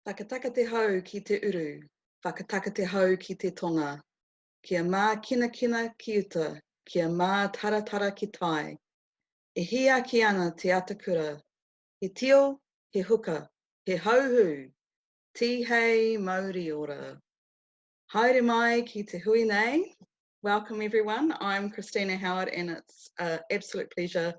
Whakataka te hau ki te uru, whakataka te hau ki te tonga. Kia mā kina kina ki uta, kia mā taratara ki tai. E hia ki ana te atakura, he tio, he huka, he hauhu, ti hei mauri ora. Haere mai ki te hui nei. Welcome everyone, I'm Christina Howard and it's an absolute pleasure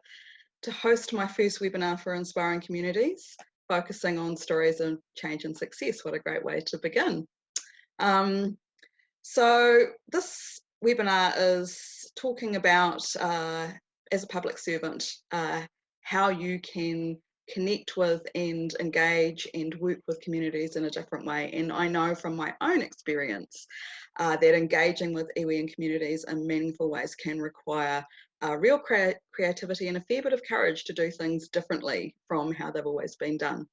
to host my first webinar for Inspiring Communities, focusing on stories of change and success. What a great way to begin. So this webinar is talking about, as a public servant, how you can connect with and engage and work with communities in a different way. And I know from my own experience that engaging with iwi and communities in meaningful ways can require real creativity and a fair bit of courage to do things differently from how they've always been done.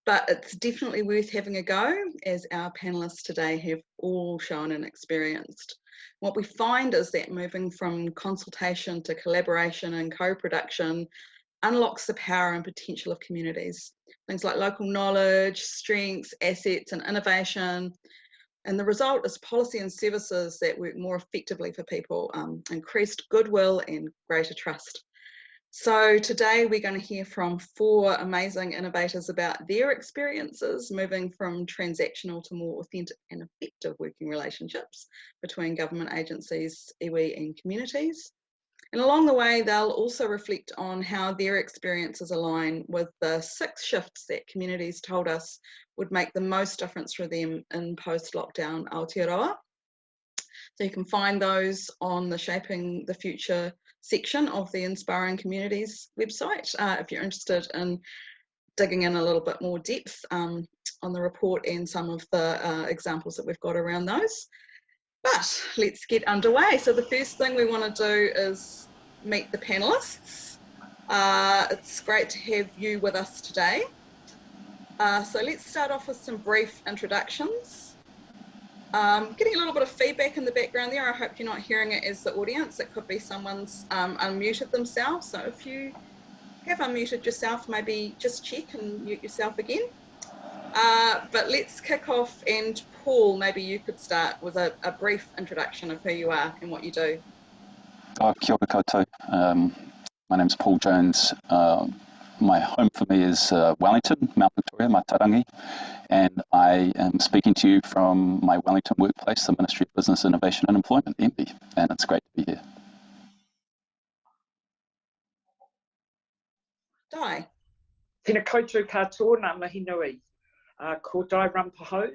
But it's definitely worth having a go, as our panelists today have all shown and experienced. What we find is that moving from consultation to collaboration and co-production unlocks the power and potential of communities. Things like local knowledge, strengths, assets, and innovation. And the result is policy and services that work more effectively for people, increased goodwill and greater trust. So today we're going to hear from 4 amazing innovators about their experiences moving from transactional to more authentic and effective working relationships between government agencies, iwi and communities. And along the way, they'll also reflect on how their experiences align with the 6 shifts that communities told us would make the most difference for them in post-lockdown Aotearoa. So you can find those on the Shaping the Future section of the Inspiring Communities website if you're interested in digging in a little bit more depth on the report and some of the examples that we've got around those. But let's get underway. So the first thing we want to do is meet the panelists. It's great to have you with us today. So let's start off with some brief introductions. Getting a little bit of feedback in the background there. I hope you're not hearing it as the audience. It could be someone's unmuted themselves. So if you have unmuted yourself, maybe just check and mute yourself again. But let's kick off, and Paul, maybe you could start with a brief introduction of who you are and what you do. Kia ora koutou. My name's Paul Jones. My home for me is Wellington, Mount Victoria, Matarangi, and I am speaking to you from my Wellington workplace, the Ministry of Business, Innovation and Employment, MB, and it's great to be here. Dai. Tēnā koutou katoa ngā mihi nui. Ko Dai Rampahau.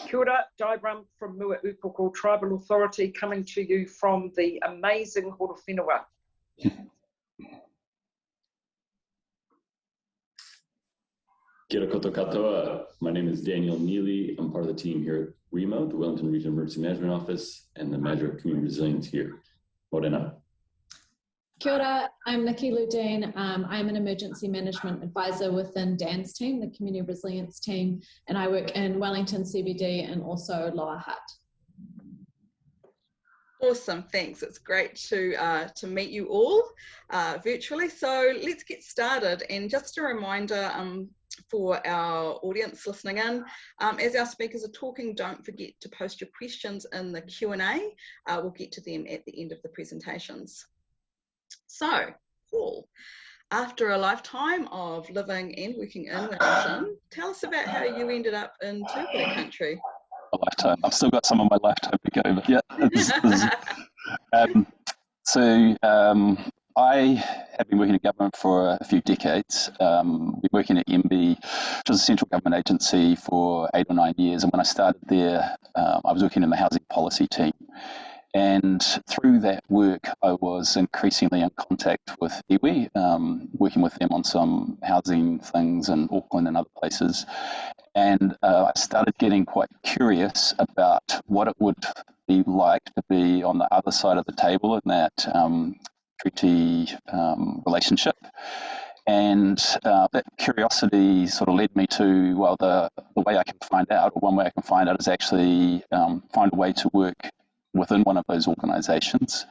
Kia ora, Dai Ram from Mua Upoko Tribal Authority, coming to you from the amazing Horowhenua. Kia ora koutou katoa. My name is Daniel Neely. I'm part of the team here at Remo, the Wellington Regional Emergency Management Office, and the Manager of Community Resilience here. Morena. Kia ora, I'm Nikki Ludine. I'm an emergency management advisor within Dan's team, the Community Resilience team, and I work in Wellington CBD and also Lower Hutt. Awesome, thanks. It's great to meet you all virtually. So let's get started. And just a reminder for our audience listening in, as our speakers are talking, don't forget to post your questions in the Q&A. We'll get to them at the end of the presentations. So, Paul, after a lifetime of living and working in Wellington, tell us about how you ended up in Tūpere country. A lifetime. I've still got some of my lifetime to go, but yeah. I have been working in government for a few decades. Been working at MB, which is a central government agency, for 8 or 9 years. And when I started there, I was working in the housing policy team. And through that work, I was increasingly in contact with iwi, working with them on some housing things in Auckland and other places. And I started getting quite curious about what it would be like to be on the other side of the table in that treaty relationship. And that curiosity sort of led me to, well, the way I can find out, or one way I can find out, is actually find a way to work within one of those organizations.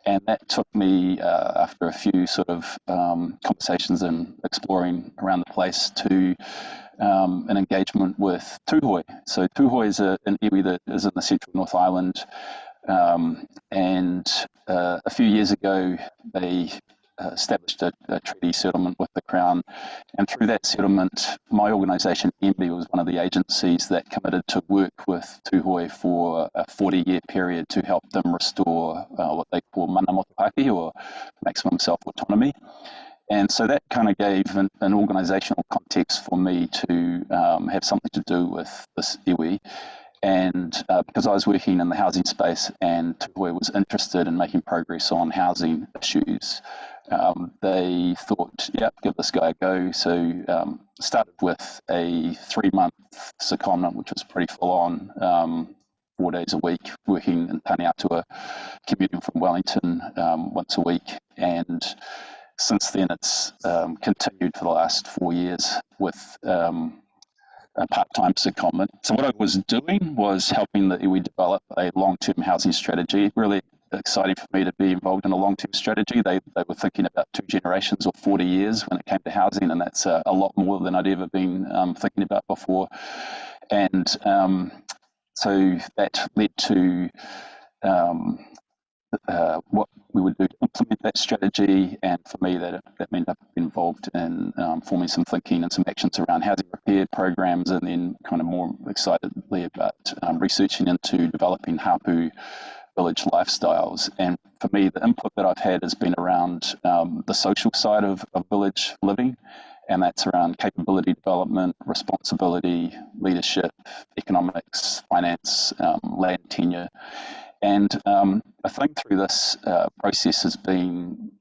And that took me, after a few sort of conversations and exploring around the place, to an engagement with Tūhoe. So Tūhoe is an iwi that is in the central North Island, and a few years ago they established a treaty settlement with the Crown, and through that settlement my organisation Embedding was one of the agencies that committed to work with Tūhoe for a 40-year period to help them restore what they call mana motopaki, or maximum self-autonomy. And so that kind of gave an organisational context for me to have something to do with this iwi. And because I was working in the housing space and Tūhoe was interested in making progress on housing issues, they thought, yeah, give this guy a go. So started with a 3-month secondment, which was pretty full on, 4 days a week, working in Taneatua, commuting from Wellington once a week. And since then it's continued for the last 4 years with a part-time secondment. So what I was doing was helping the iwi develop a long-term housing strategy. Really exciting for me to be involved in a long-term strategy. They were thinking about 2 generations or 40 years when it came to housing, and that's a lot more than I'd ever been thinking about before. And so that led to what we would do to implement that strategy, and for me that meant I've been involved in forming some thinking and some actions around housing repair programs, and then kind of more excitedly about researching into developing hapu village lifestyles. And for me the input that I've had has been around the social side of village living, and that's around capability development, responsibility, leadership, economics, finance, land tenure. And I think through this process has been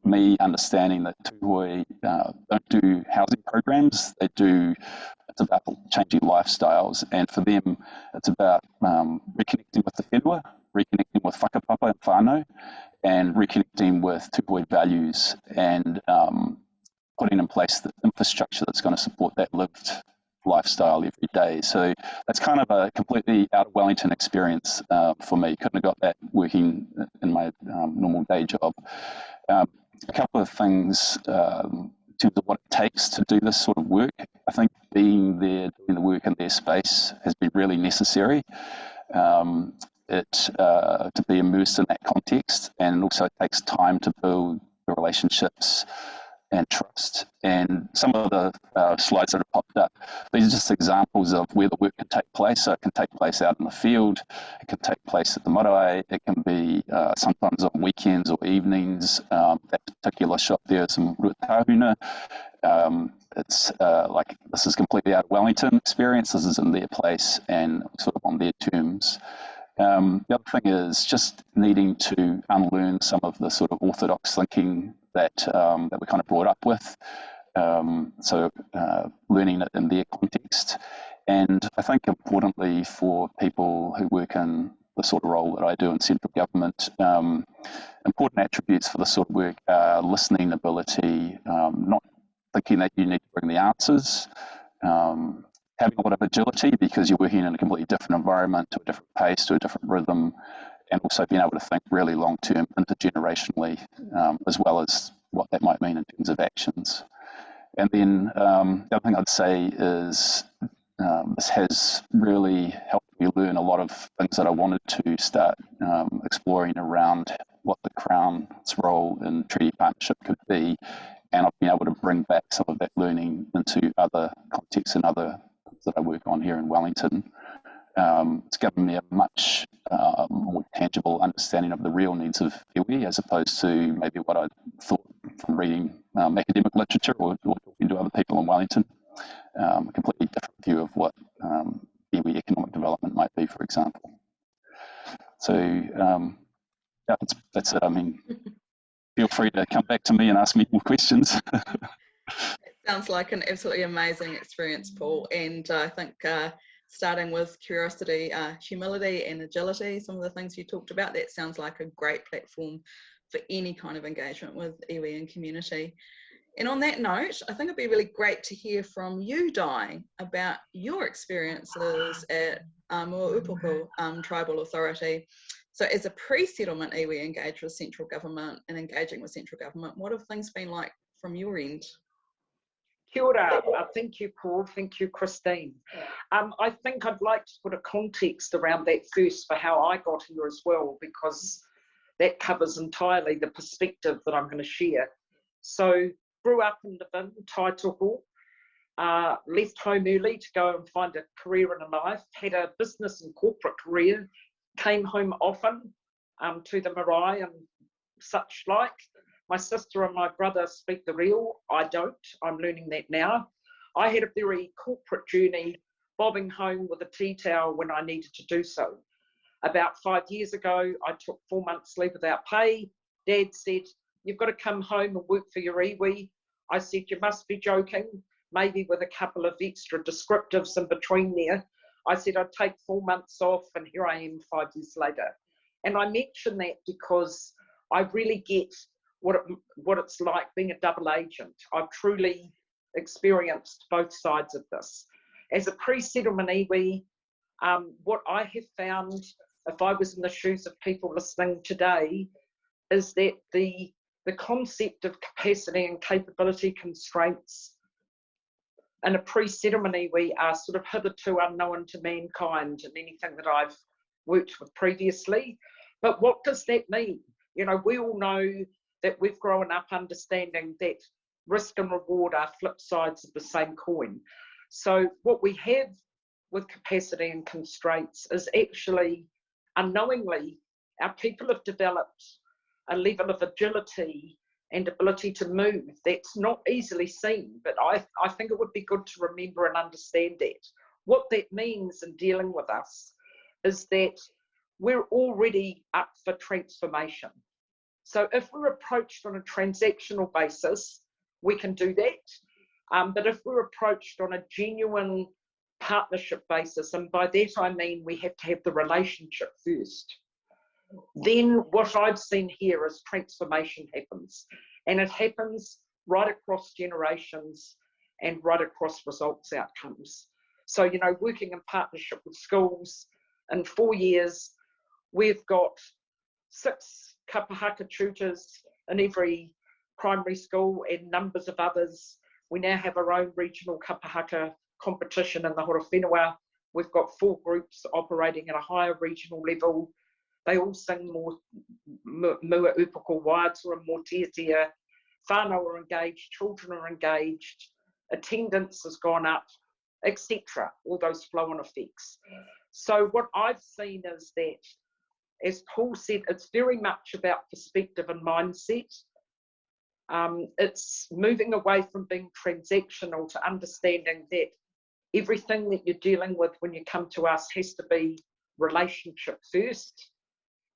me understanding that Tūhoe don't do housing programs. It's about changing lifestyles, and for them it's about reconnecting with the whenua, reconnecting with whakapapa and whānau, and reconnecting with Tūhoe values, and putting in place the infrastructure that's going to support that lived lifestyle every day. So that's kind of a completely out of Wellington experience for me. Couldn't have got that working in my normal day job. A couple of things in terms of what it takes to do this sort of work. I think being there, doing the work in their space has been really necessary. To be immersed in that context, and it also takes time to build the relationships and trust. And some of the slides that have popped up, these are just examples of where the work can take place. So it can take place out in the field, it can take place at the marae, it can be sometimes on weekends or evenings. That particular shop there is in Ruatahuna. It's like, this is completely out of Wellington experience, this is in their place and sort of on their terms. The other thing is just needing to unlearn some of the sort of orthodox thinking that we're kind of brought up with. So learning it in their context. And I think importantly for people who work in the sort of role that I do in central government, important attributes for this sort of work are listening ability, not thinking that you need to bring the answers, having a lot of agility because you're working in a completely different environment, to a different pace, to a different rhythm, and also being able to think really long-term, intergenerationally, as well as what that might mean in terms of actions. And then the other thing I'd say is this has really helped me learn a lot of things that I wanted to start exploring around what the Crown's role in treaty partnership could be, and I've been able to bring back some of that learning into other contexts and other that I work on here in Wellington. It's given me a much more tangible understanding of the real needs of iwi, as opposed to maybe what I thought from reading academic literature or talking to other people in Wellington. A completely different view of what iwi economic development might be, for example. So yeah, that's it. I mean, feel free to come back to me and ask me more questions. Sounds like an absolutely amazing experience, Paul, and I think starting with curiosity, humility and agility, some of the things you talked about, that sounds like a great platform for any kind of engagement with iwi and community. And on that note, I think it'd be really great to hear from you, Di, about your experiences at Mo'upuku Tribal Authority. So as a pre-settlement iwi engaged with central government and engaging with central government, what have things been like from your end? Kia ora. Thank you, Paul. Thank you, Christine. I think I'd like to put a context around that first for how I got here as well, because that covers entirely the perspective that I'm going to share. So, grew up in the Taituku, left home early to go and find a career in life, had a business and corporate career, came home often to the marae and such like. My sister and my brother speak the real. I don't. I'm learning that now. I had a very corporate journey, bobbing home with a tea towel when I needed to do so. About 5 years ago, I took 4 months leave without pay. Dad said, "You've got to come home and work for your iwi." I said, "You must be joking," maybe with a couple of extra descriptives in between there. I said I'd take 4 months off, and here I am 5 years later. And I mention that because I really get what it's like being a double agent. I've truly experienced both sides of this. As a pre-settlement iwi, what I have found, if I was in the shoes of people listening today, is that the concept of capacity and capability constraints in a pre-settlement iwi are sort of hitherto unknown to mankind in anything that I've worked with previously. But what does that mean? You know, we all know that we've grown up understanding that risk and reward are flip sides of the same coin. So what we have with capacity and constraints is actually, unknowingly, our people have developed a level of agility and ability to move that's not easily seen, but I think it would be good to remember and understand that. What that means in dealing with us is that we're already up for transformation. So if we're approached on a transactional basis, we can do that. But if we're approached on a genuine partnership basis, and by that I mean we have to have the relationship first, then what I've seen here is transformation happens. And it happens right across generations and right across results outcomes. So, you know, working in partnership with schools, in 4 years, we've got 6 kapahaka tutors in every primary school and numbers of others. We now have our own regional kapahaka competition in the Horowhenua. We've got 4 groups operating at a higher regional level. They all sing more mua upoko waiatua, more tiatia. Whānau are engaged, children are engaged, attendance has gone up, etc. All those flow-on effects. So what I've seen is that, as Paul said, it's very much about perspective and mindset. It's moving away from being transactional to understanding that everything that you're dealing with when you come to us has to be relationship first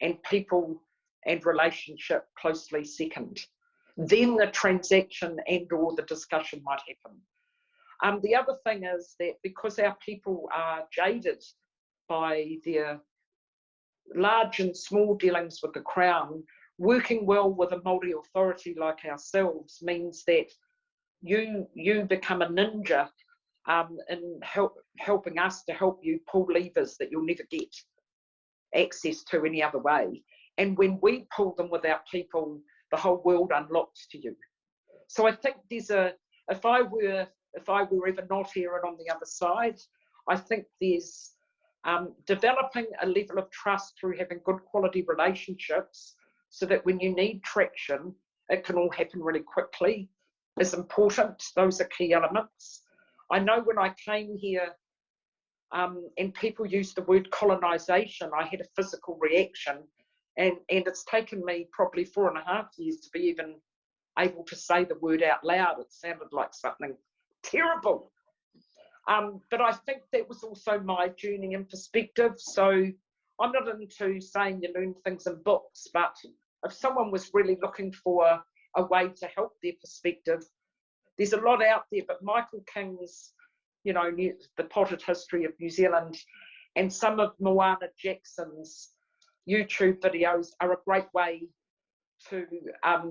and people and relationship closely second. Then the transaction and or the discussion might happen. The other thing is that because our people are jaded by their large and small dealings with the Crown, working well with a Māori authority like ourselves means that you become a ninja in helping us to help you pull levers that you'll never get access to any other way. And when we pull them with our people, the whole world unlocks to you. So I think there's if I were ever not here and on the other side, I think there's developing a level of trust through having good quality relationships so that when you need traction, it can all happen really quickly is important. Those are key elements. I know when I came here and people used the word colonisation, I had a physical reaction, and it's taken me probably 4.5 years to be even able to say the word out loud. It sounded like something terrible. But I think that was also my journey and perspective. So I'm not into saying you learn things in books, but if someone was really looking for a way to help their perspective, there's a lot out there. But Michael King's, you know, The Potted History of New Zealand, and some of Moana Jackson's YouTube videos are a great way to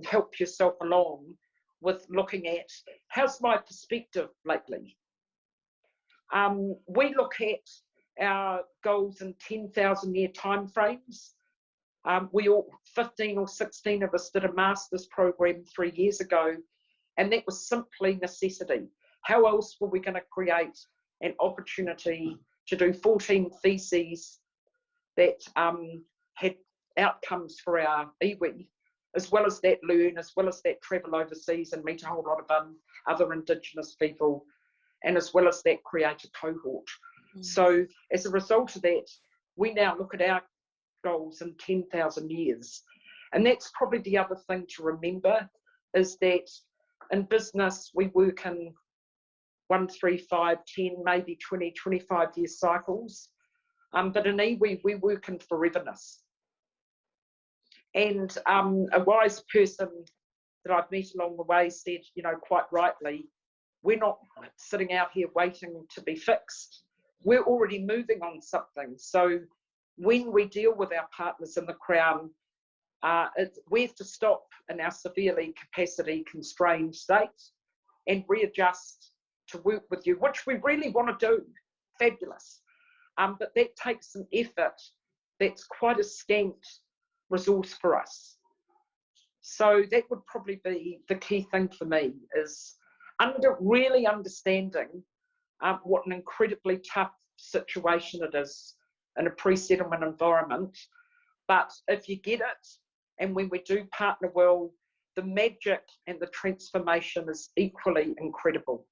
help yourself along with looking at how's my perspective lately. We look at our goals in 10,000-year timeframes. We all, 15 or 16 of us did a master's program 3 years ago, and that was simply necessity. how else were we going to create an opportunity to do 14 theses that had outcomes for our iwi, as well as that learn, as well as that travel overseas and meet a whole lot of other Indigenous people, and as well as that create a cohort. So as a result of that, we now look at our goals in 10,000 years. And that's probably the other thing to remember, is that in business, we work in 1, 3, 5, 10, maybe 20, 25-year cycles. But in iwi, we work in foreverness. And a wise person that I've met along the way said, you know, quite rightly, we're not sitting out here waiting to be fixed. We're already moving on something. So when we deal with our partners in the Crown, we have to stop in our severely capacity constrained state and readjust to work with you, which we really want to do. Fabulous. But that takes some effort. That's quite a scant resource for us. So that would probably be the key thing for me, is really understanding what an incredibly tough situation it is in a pre-settlement environment. But if you get it, and when we do partner well, the magic and the transformation is equally incredible.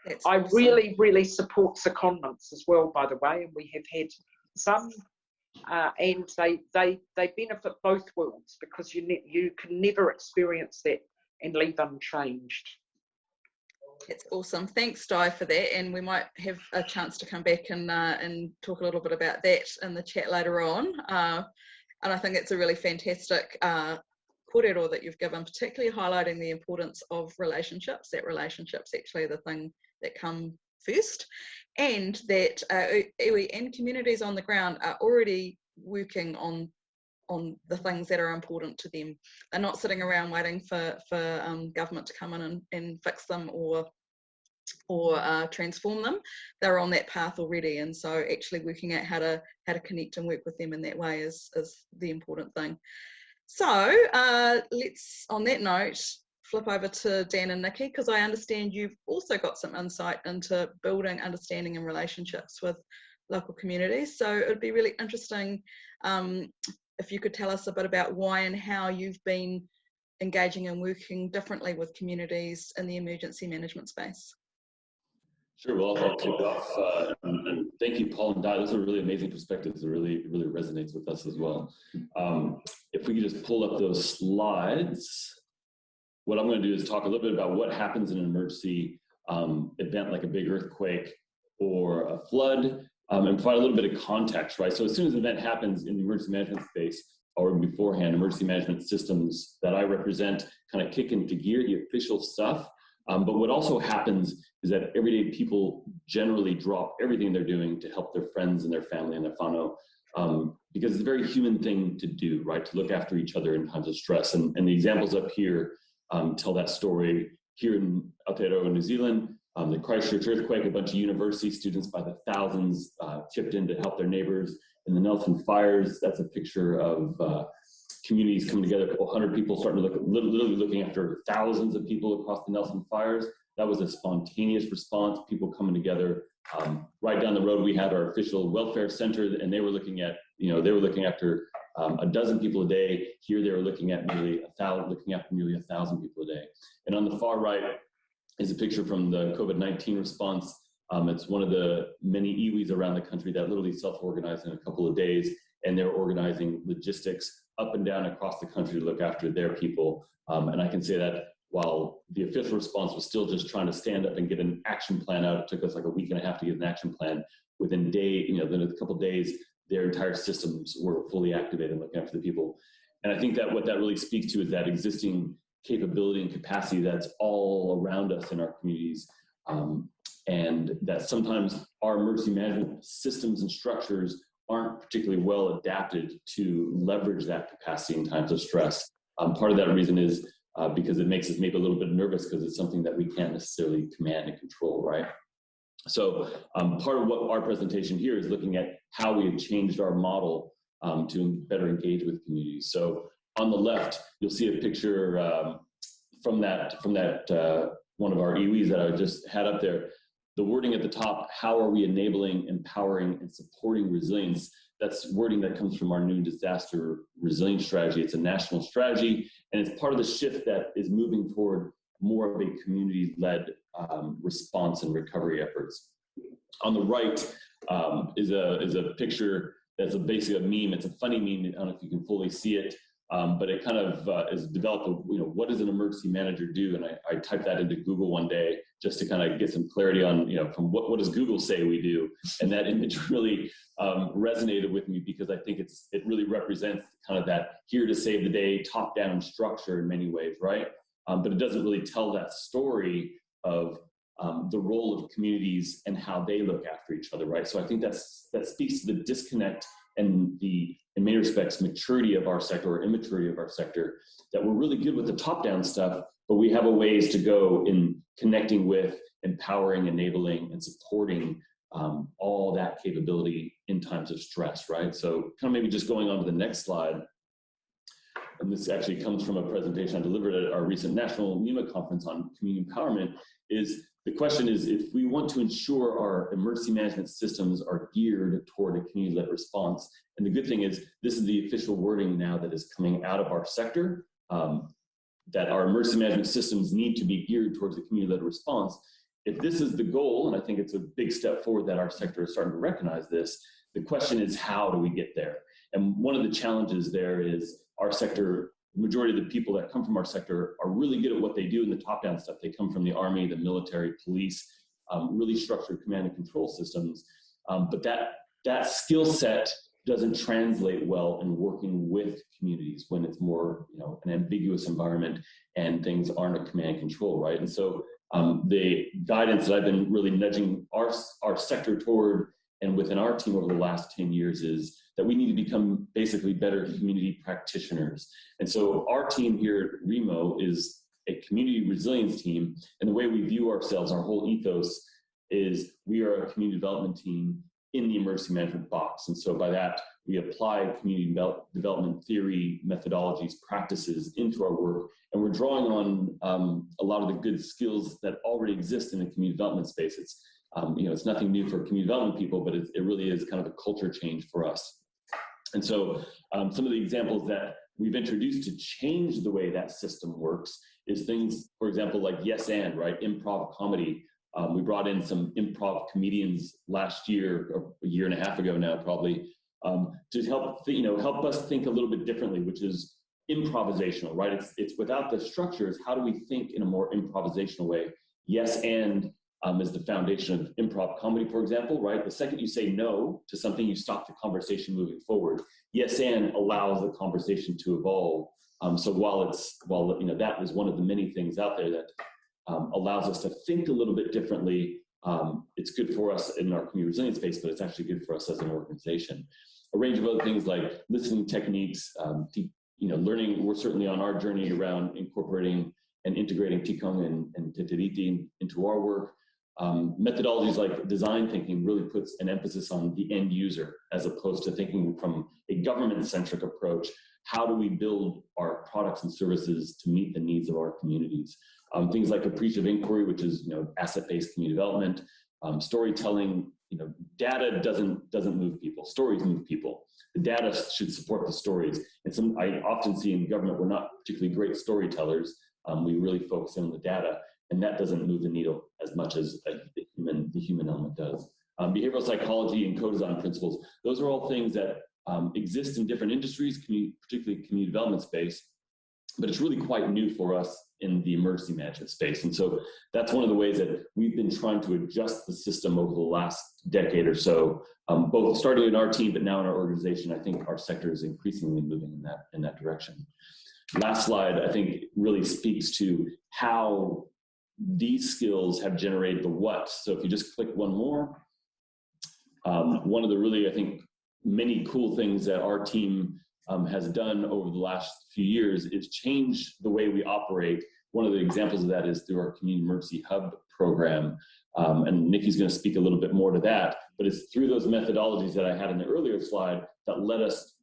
That's I awesome. Really support secondments as well, by the way, and we have had some, and they benefit both worlds, because you can never experience that and leave unchanged. That's awesome. Thanks, Di, for that. And we might have a chance to come back and talk a little bit about that in the chat later on. And I think it's a really fantastic kōrero that you've given, particularly highlighting the importance of relationships, that relationships actually the thing that come first, and that iwi and communities on the ground are already working on the things that are important to them. They're not sitting around waiting for government to come in and fix them or transform them. They're on that path already, and so actually working out how to connect and work with them in that way is the important thing. So let's, on that note, flip over to Dan and Nikki, because I understand you've also got some insight into building understanding and relationships with local communities. So it would be really interesting if you could tell us a bit about why and how you've been engaging and working differently with communities in the emergency management space. Sure, well, I'll kick off. And thank you, Paul and Di. Those are really amazing perspectives. It really resonates with us as well. If we could just pull up those slides, what I'm going to do is talk a little bit about what happens in an emergency event like a big earthquake or a flood, and provide a little bit of context, right? So as soon as an event happens in the emergency management space, or beforehand, emergency management systems that I represent kind of kick into gear, the official stuff. But what also happens is that everyday people generally drop everything they're doing to help their friends and their family and their whānau, because it's a very human thing to do, right? To look after each other in times of stress. And the examples up here tell that story. Here in Aotearoa, New Zealand, the Christchurch Earthquake, a bunch of university students by the thousands chipped in to help their neighbors. In the Nelson fires, that's a picture of communities coming together, a couple hundred people starting to literally looking after thousands of people across the Nelson fires. That was a spontaneous response, people coming together. Right down the road, we had our official welfare center, and they were looking at, they were looking after a dozen people a day. Here they were looking at nearly 1,000 people a day. And on the far right is a picture from the COVID-19 response. It's one of the many iwis around the country that literally self-organized in a couple of days, and they're organizing logistics up and down across the country to look after their people. And I can say that while the official response was still just trying to stand up and get an action plan out, it took us like a week and a half to get an action plan. Within then a couple of days, their entire systems were fully activated and looking after the people. And I think that what that really speaks to is that existing capability and capacity that's all around us in our communities. And that sometimes our emergency management systems and structures aren't particularly well adapted to leverage that capacity in times of stress. Part of that reason is because it makes us maybe a little bit nervous, because it's something that we can't necessarily command and control, right? So part of what our presentation here is looking at how we have changed our model to better engage with communities. So on the left, you'll see a picture from that one of our EWs that I just had up there, the wording at the top, how are we enabling, empowering, and supporting resilience? That's wording that comes from our new disaster resilience strategy. It's a national strategy, and it's part of the shift that is moving toward more of a community-led response and recovery efforts. On the right is a picture that's basically a meme. It's a funny meme. I don't know if you can fully see it, but it kind of is developed, what does an emergency manager do? And I typed that into Google one day just to kind of get some clarity on, from what does Google say we do? And that image really resonated with me because I think it really represents kind of that here to save the day, top-down structure in many ways, right? But it doesn't really tell that story of the role of communities and how they look after each other, right? So I think that speaks to the disconnect and the, in many respects, maturity of our sector or immaturity of our sector, that we're really good with the top-down stuff, but we have a ways to go in connecting with, empowering, enabling, and supporting all that capability in times of stress, right? So kind of maybe just going on to the next slide, and this actually comes from a presentation I delivered at our recent National NEMA conference on community empowerment, is the question is, if we want to ensure our emergency management systems are geared toward a community-led response, and the good thing is, this is the official wording now that is coming out of our sector, that our emergency management systems need to be geared towards a community-led response. If this is the goal, and I think it's a big step forward that our sector is starting to recognize this, the question is, how do we get there? And one of the challenges there is our sector, the majority of the people that come from our sector are really good at what they do in the top-down stuff. They come from the Army, the military, police, really structured command and control systems. But that skill set doesn't translate well in working with communities when it's more, an ambiguous environment and things aren't a command and control, right? And so the guidance that I've been really nudging our sector toward and within our team over the last 10 years is that we need to become basically better community practitioners. And so our team here at Remo is a community resilience team. And the way we view ourselves, our whole ethos, is we are a community development team in the emergency management box. And so by that, we apply community development theory, methodologies, practices into our work. And we're drawing on a lot of the good skills that already exist in the community development space. It's nothing new for community development people, but it really is kind of a culture change for us. And so some of the examples that we've introduced to change the way that system works is things, for example, like yes and, right? Improv comedy. We brought in some improv comedians last year, or a year and a half ago now probably, to help us think a little bit differently, which is improvisational, right? It's without the structures, how do we think in a more improvisational way? Yes and is the foundation of improv comedy, for example, right? The second you say no to something, you stop the conversation moving forward. Yes and allows the conversation to evolve. So while that is one of the many things out there that allows us to think a little bit differently, it's good for us in our community resilience space, but it's actually good for us as an organization. A range of other things like listening techniques, learning. We're certainly on our journey around incorporating and integrating Tikong and Titiriti into our work. Methodologies like design thinking really puts an emphasis on the end user as opposed to thinking from a government-centric approach. How do we build our products and services to meet the needs of our communities? Things like appreciative inquiry, which is asset-based community development, storytelling. Data doesn't move people. Stories move people. The data should support the stories. And I often see in government we're not particularly great storytellers. We really focus on the data, and that doesn't move the needle as much as the human element does. Behavioral psychology and co-design principles, those are all things that exist in different industries, particularly community development space, but it's really quite new for us in the emergency management space. And so that's one of the ways that we've been trying to adjust the system over the last decade or so, both starting in our team, but now in our organization. I think our sector is increasingly moving in that direction. Last slide, I think, really speaks to how these skills have generated the what. So if you just click one more, one of the really, I think, many cool things that our team has done over the last few years is change the way we operate. One of the examples of that is through our Community Emergency Hub program. And Nikki's going to speak a little bit more to that, but it's through those methodologies that I had in the earlier slide that let us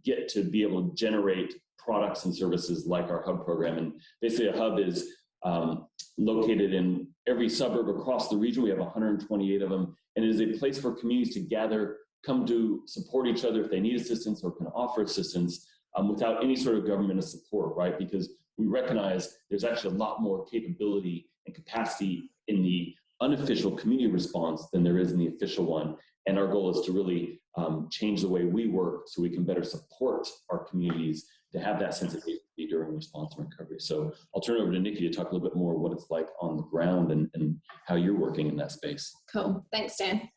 get to be able to generate products and services like our hub program. And basically a hub is located in every suburb across the region. We have 128 of them, and it is a place for communities to gather, come to support each other if they need assistance or can offer assistance without any sort of government support, right? Because we recognize there's actually a lot more capability and capacity in the unofficial community response than there is in the official one. And our goal is to really change the way we work so we can better support our communities to have that sense of safety during response and recovery. So I'll turn it over to Nikki to talk a little bit more what it's like on the ground and how you're working in that space. Cool, thanks Dan.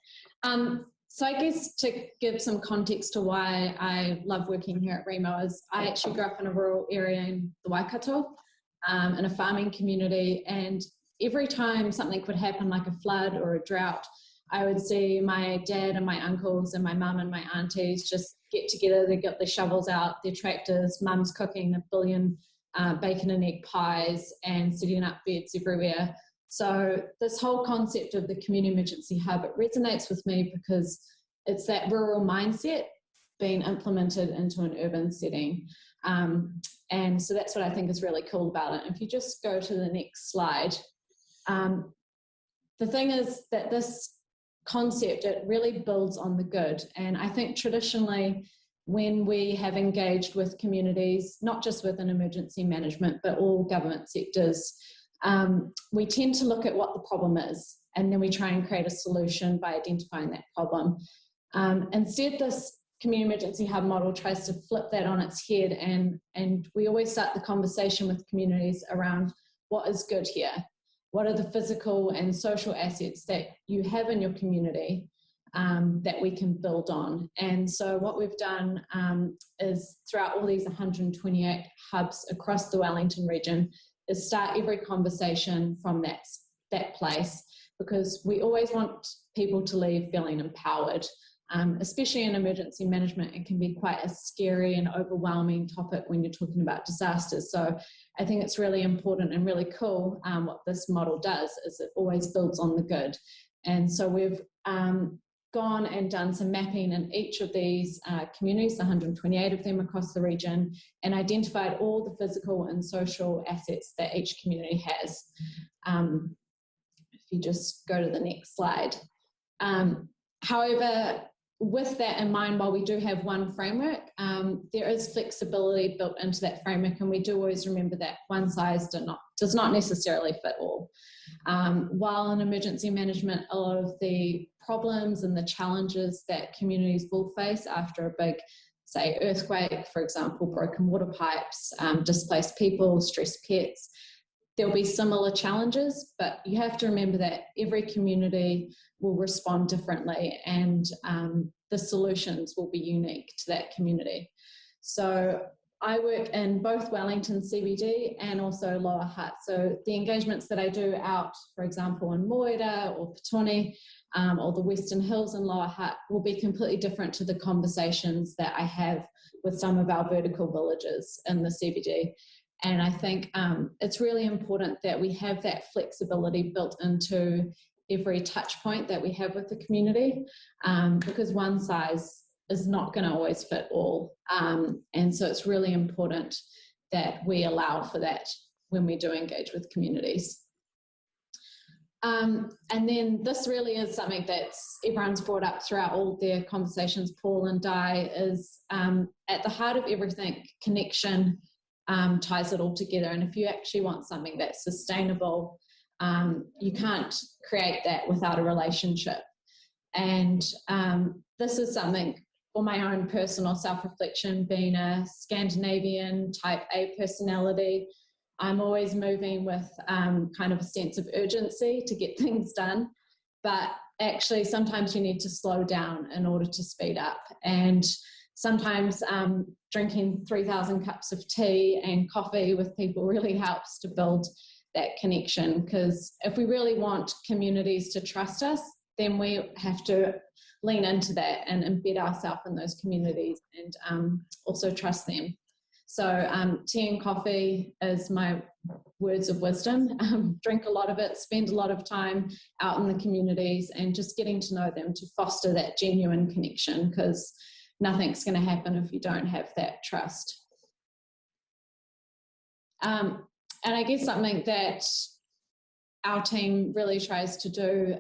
So I guess to give some context to why I love working here at Remo is I actually grew up in a rural area in the Waikato, in a farming community, and every time something would happen like a flood or a drought, I would see my dad and my uncles and my mum and my aunties just get together. They got their shovels out, their tractors, mum's cooking a billion bacon and egg pies and setting up beds everywhere. So this whole concept of the community emergency hub, it resonates with me because it's that rural mindset being implemented into an urban setting. And so that's what I think is really cool about it. If you just go to the next slide, the thing is that this concept, it really builds on the good. And I think traditionally when we have engaged with communities, not just within emergency management, but all government sectors, we tend to look at what the problem is, and then we try and create a solution by identifying that problem. Instead, this community emergency hub model tries to flip that on its head, and we always start the conversation with communities around what is good here. What are the physical and social assets that you have in your community that we can build on? And so what we've done is throughout all these 128 hubs across the Wellington region is start every conversation from that place, because we always want people to leave feeling empowered. Especially in emergency management, it can be quite a scary and overwhelming topic when you're talking about disasters. So I think it's really important and really cool what this model does is it always builds on the good. And so we've gone and done some mapping in each of these communities, 128 of them across the region, and identified all the physical and social assets that each community has. If you just go to the next slide. However, with that in mind, while we do have one framework, there is flexibility built into that framework, and we do always remember that one size does not necessarily fit all. While in emergency management, a lot of the problems and the challenges that communities will face after a big, say, earthquake, for example, broken water pipes, displaced people, stressed pets, there'll be similar challenges, but you have to remember that every community will respond differently, and the solutions will be unique to that community. So I work in both Wellington CBD and also Lower Hutt. So the engagements that I do out, for example, in Moira or Petone, or the Western Hills in Lower Hutt will be completely different to the conversations that I have with some of our vertical villages in the CBD. And I think it's really important that we have that flexibility built into every touch point that we have with the community, because one size is not going to always fit all. And so it's really important that we allow for that when we do engage with communities. And then this really is something that everyone's brought up throughout all their conversations, Paul and Di, is at the heart of everything, connection ties it all together. And if you actually want something that's sustainable, you can't create that without a relationship. And this is something for my own personal self-reflection, being a Scandinavian type A personality, I'm always moving with kind of a sense of urgency to get things done. But actually, sometimes you need to slow down in order to speed up. And sometimes drinking 3,000 cups of tea and coffee with people really helps to build that connection. Because if we really want communities to trust us, then we have to lean into that and embed ourselves in those communities and also trust them. So tea and coffee is my words of wisdom. Drink a lot of it, spend a lot of time out in the communities and just getting to know them to foster that genuine connection, because nothing's going to happen if you don't have that trust. And I guess something that our team really tries to do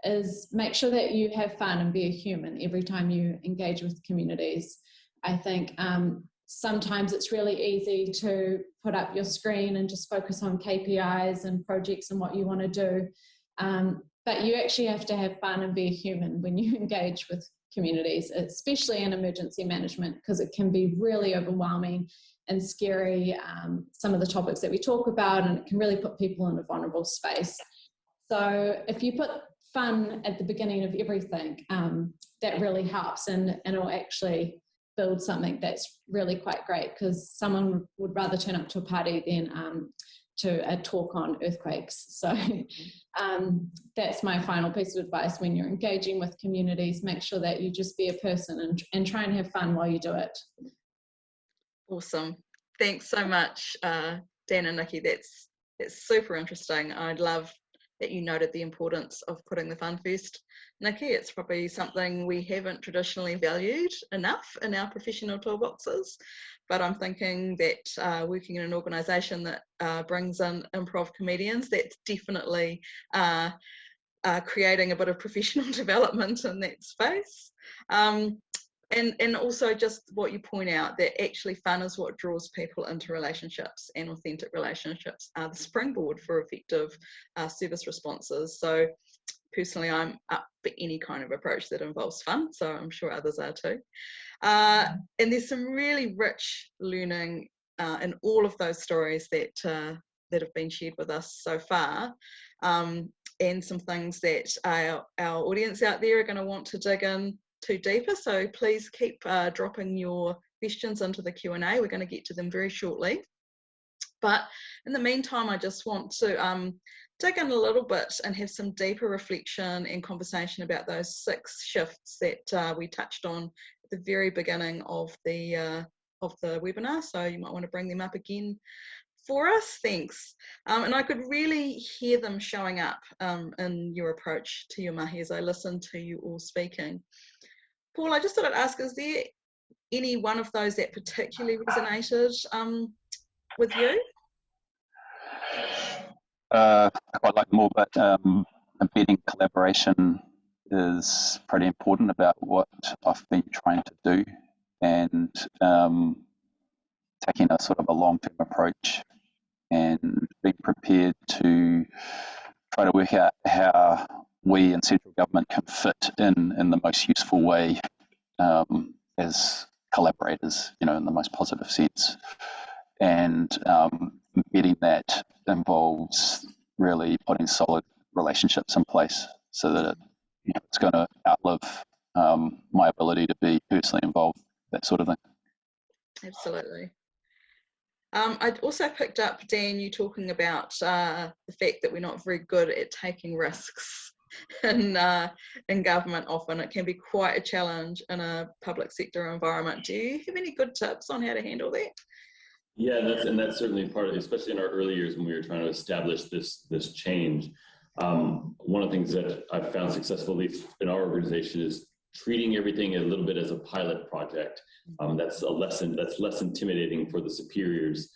is make sure that you have fun and be a human every time you engage with communities. I think sometimes it's really easy to put up your screen and just focus on KPIs and projects and what you want to do. But you actually have to have fun and be a human when you engage with communities, especially in emergency management, because it can be really overwhelming and scary, some of the topics that we talk about, and it can really put people in a vulnerable space. So if you put fun at the beginning of everything, that really helps, and it'll actually build something that's really quite great, because someone would rather turn up to a party than to a talk on earthquakes. So that's my final piece of advice. When you're engaging with communities, make sure that you just be a person and try and have fun while you do it. Awesome. Thanks so much, Dan and Nikki. That's super interesting. I love that you noted the importance of putting the fun first. Nikki, it's probably something we haven't traditionally valued enough in our professional toolboxes, but I'm thinking that working in an organisation that brings in improv comedians, that's definitely creating a bit of professional development in that space. And also just what you point out, that actually fun is what draws people into relationships, and authentic relationships are the springboard for effective service responses. So personally, I'm up for any kind of approach that involves fun, so I'm sure others are too. And there's some really rich learning in all of those stories that have been shared with us so far, and some things that our audience out there are going to want to dig in to deeper. So please keep dropping your questions into the Q&A. We're going to get to them very shortly. But in the meantime, I just want to dig in a little bit and have some deeper reflection and conversation about those 6 shifts that we touched on at the very beginning of the webinar. So you might want to bring them up again for us. Thanks. And I could really hear them showing up in your approach to your mahi as I listened to you all speaking. Paul, I just thought I'd ask, is there any one of those that particularly resonated with you? I quite like them all, but embedding collaboration is pretty important about what I've been trying to do, and taking a sort of a long-term approach and being prepared to try to work out how we in central government can fit in the most useful way as collaborators, in the most positive sense. And embedding that involves really putting solid relationships in place so that it's going to outlive my ability to be personally involved, that sort of thing. Absolutely. I also picked up, Dan, you talking about the fact that we're not very good at taking risks in government. Often it can be quite a challenge in a public sector environment. Do you have any good tips on how to handle that? Yeah, and that's certainly part of it, especially in our early years when we were trying to establish this change. One of the things that I've found successfully in our organization is treating everything a little bit as a pilot project. That's less intimidating for the superiors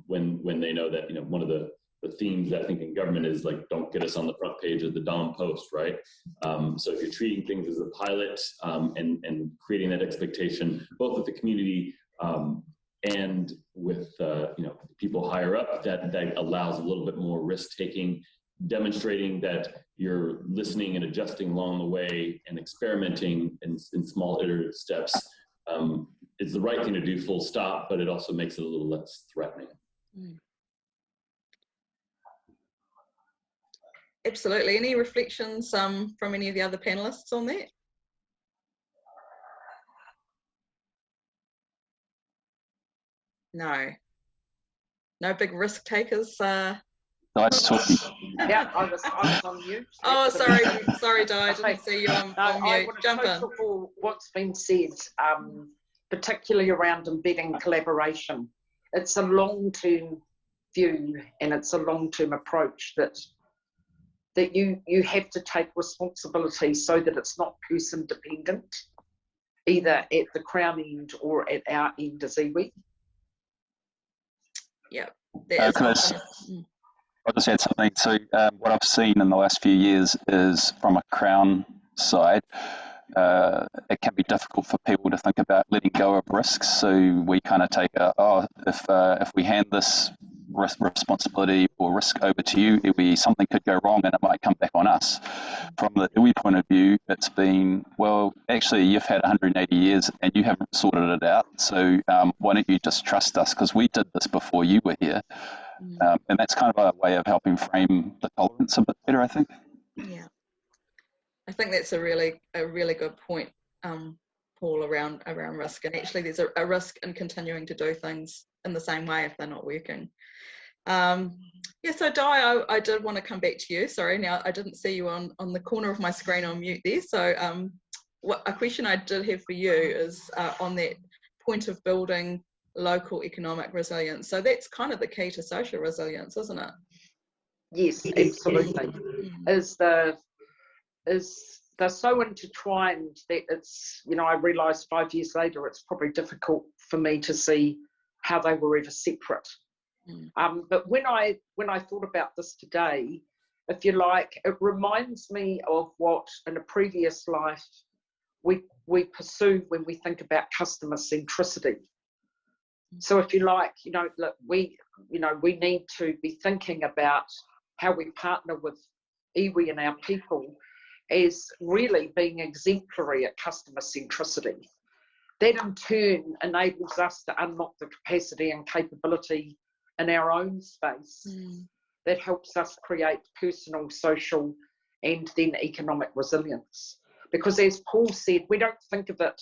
when they know that one of the themes I think in government is like, don't get us on the front page of the Dom Post, right? So if you're treating things as a pilot and creating that expectation both with the community and with people higher up, that allows a little bit more risk taking, demonstrating that you're listening and adjusting along the way and experimenting in small iterative steps. It's the right thing to do, full stop, but it also makes it a little less threatening. Absolutely. Any reflections from any of the other panelists on that? No big risk takers. Nice talking. Yeah, I was on mute. Oh, sorry, Di, I didn't see you on mute. Jump in. What's been said, particularly around embedding collaboration. It's a long-term view and it's a long-term approach that you have to take responsibility so that it's not person dependent, either at the Crown end or at our end as iwi. Yeah, I'll just add something. So what I've seen in the last few years is from a Crown side, it can be difficult for people to think about letting go of risks. So we kind of take if we hand this responsibility or risk over to you, something could go wrong and it might come back on us. From the iwi point of view, it's been, well, actually you've had 180 years and you haven't sorted it out. So why don't you just trust us, because we did this before you were here. And that's kind of a way of helping frame the tolerance a bit better, I think. Yeah, I think that's a really good point, Paul, around risk. And actually, there's a risk in continuing to do things in the same way if they're not working. So Di, I did want to come back to you. Sorry, now I didn't see you on the corner of my screen on mute there. So a question I did have for you is on that point of building local economic resilience. So that's kind of the key to social resilience, isn't it? Yes, absolutely. They're so intertwined that it's, I realised 5 years later it's probably difficult for me to see how they were ever separate. But when I thought about this today, if you like, it reminds me of what in a previous life we pursue when we think about customer centricity. So if you like, look, we need to be thinking about how we partner with iwi and our people as really being exemplary at customer centricity. That in turn enables us to unlock the capacity and capability in our own space. That helps us create personal, social, and then economic resilience. Because as Paul said, we don't think of it